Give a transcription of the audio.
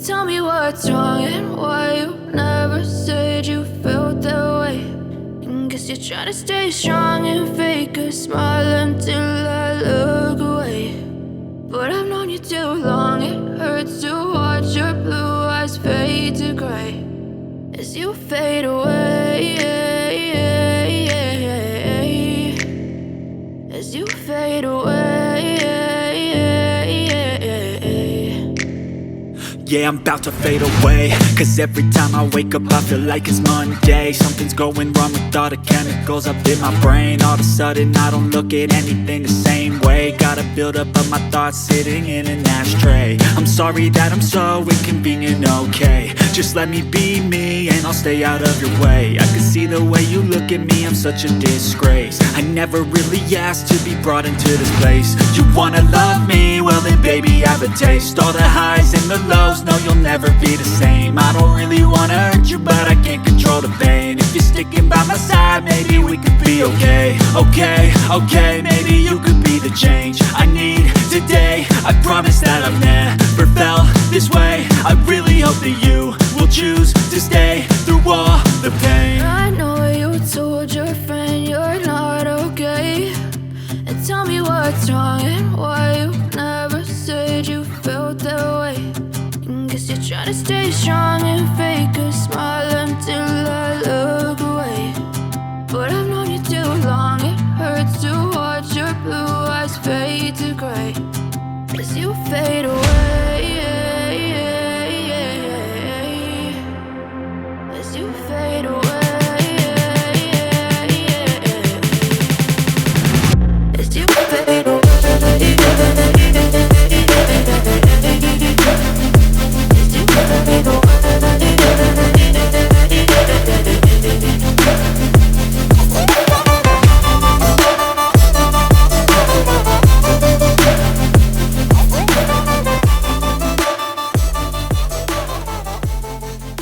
Tell me what's wrong and why you never said you felt that way. And guess you're trying to stay strong and fake a smile until I look away. But I've known you too long, it hurts to watch your blue eyes fade to gray as you fade away, as you fade away. Yeah, I'm about to fade away, cause every time I wake up I feel like it's Monday. Something's going wrong with all the chemicals up in my brain. All of a sudden I don't look at anything the same way. Got a buildup of my thoughts sitting in an ashtray. I'm sorry that I'm so inconvenient, okay. Just let me be me and I'll stay out of your way. I can see the way you look at me, I'm such a disgrace. I never really asked to be brought into this place. You wanna love me? Well then baby, have a taste. All the highs and the lows, no, you'll never be the same. I don't really wanna hurt you, but I can't control the pain. If you're sticking by my side, maybe we could be okay. Okay, maybe you could be the change I need today. I promise that I've never felt this way. I really hope that you will choose to stay through all the pain. I know you told your friend you're not okay, and tell me what's wrong and why you never said you felt that way. And guess you're trying to stay strong and fake a smile until I look away. But I've known you too long, it hurts to watch your blue eyes fade to gray as you fade away.